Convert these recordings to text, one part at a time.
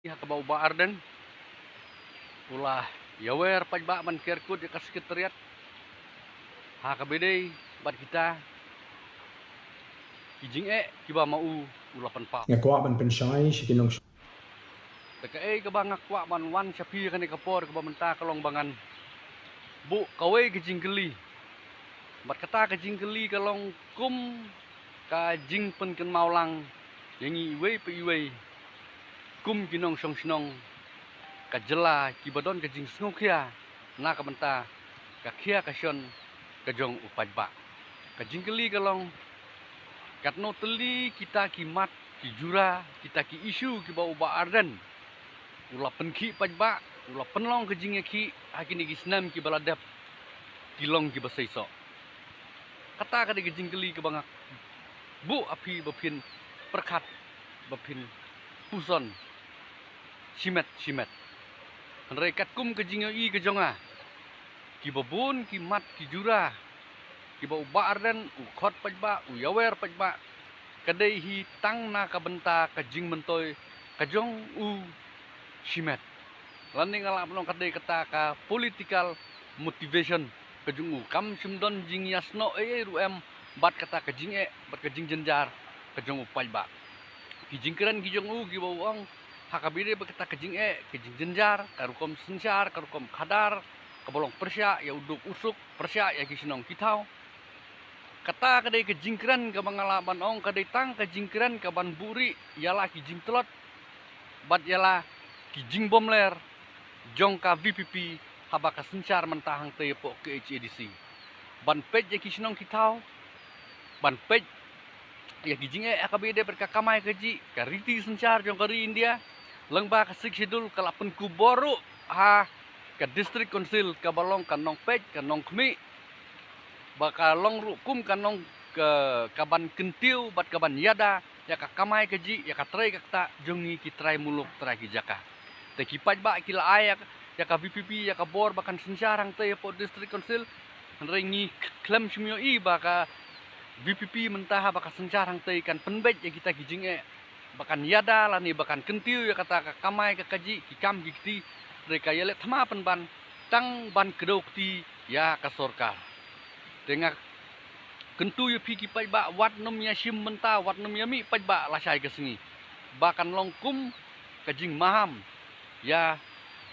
Kabau Arden ulah yawer pajba man kerkut ya sekretariat HKBD bat kita kijing kiba mau ulapan pa nga kwa man pensyai shikinong teka ke bangak kwa man wan sapi kan kapor ke menta kalong bangan bu kawe kijing geli bat kata kijing geli kalong kum ka jing pen ken maulang yangi iwe pe iwe kum kinong song sinong kajela kibadon kajing sngukia na kamenta kakia kasyon kajong upajba kajing geli kalong katno teli kita kimat ki jura kita ki isu ki bau ba arden ula penki pajba ula penlong kajing ki hakini ki snam ki baladap kilong ki basaiso kata ka kajing geli ke bangak bu api bapin perkat bapin puson simet rekat kum kajing i kejonga ki babun ki mat ki jura ki bau ba arden u khot pajba u yawer pajba kadai hi tang na kabenta kajing mentoy kajong u simet landing ala blong kadai kata ka political motivation kajung u kam simdon jing yasno ruem bat kata kajing bat kajing jenjar kajong u pajba ki jingkran kijong u ki bau ang HKBD berkata kajing kajing jenjar karukom sensar karukom kadar kabolong persya ya uduk usuk persya ya kisinong kitau kata kadai kejingkran ke mangalaban ong kadai tang kejingkran ke ban buri ialah kijing telot bat ialah kijing bomler jongka VPP habaka sencar mentahang tepo ke HEDC ban pej ya kisinong kitau ban pej ya kijing HKBD berkakamai keji kariti sencar jongkari India lengba kasik sidul kalapen kuboru ha ke distrik konsil ke balong kanong pej kanong kmi bakalong rukum kanong ke kaban kentiu bat kaban yada ya kakamai keji ya katrai kakta jongi kitrai muluk trai kijaka te kipaj ba kila ayak ya ka VPP ya ka bor bakan senjarang te po distrik konsil rengi klem simyo i baka VPP mentaha baka senjarang te kan penbej ya kita kijing bakan yada lani bakan kentiu ya kata kamai ke kaji kikam gikti mereka yelet thama ban tang ban kedokti ya ka sorkar tengah kentu ya pi kipai ba wat nom ya sim menta wat nom ya mi pajba lasai ke sengi bakan longkum kajing maham ya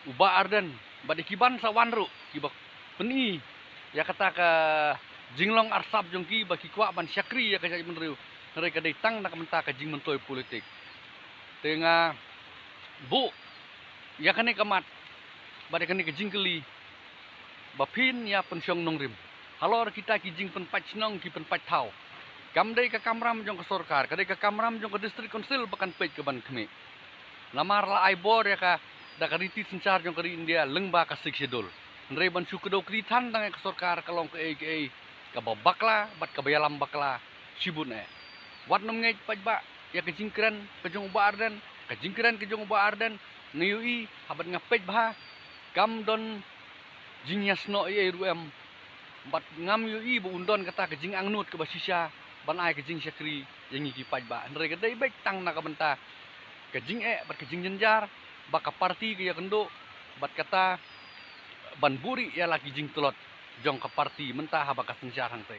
uba arden bade kiban sawanru kibak peni ya kata ka jinglong arsap jongki baki kwa ban syakri ya kajai menriu mereka datang nak menta kajing mentoy politik tengah bu ya kene kamat bade kene kajing keli bapin ya pensyong nongrim halor kita kijing penpat snong ki penpat tau kamdai ka kamram jong ke sorkar kadai ka kamram jong ke distrik konsil bakan pej ke ban kemi lamar la aibor ya ka da kariti sencar jong kari India lengba ka sik sidul ndre ban sukedo kritan tang ke sorkar kalong ke ka babakla bat ka bayalam bakla sibun wat nom ngai pajba ya kejingkran kejong uba arden kejingkran kejong uba arden niyui habat ngapej bah kam don jingyasno ruem bat ngam yui bu undon kata kejing angnut ke basisya ban ai kejing syakri yang iki pajba ndre gedai baik tang na kabenta kejing bat kejing jenjar baka parti ke ya kendo bat kata ban buri ya lagi jing telot jong ka parti mentah habaka sensyar hang te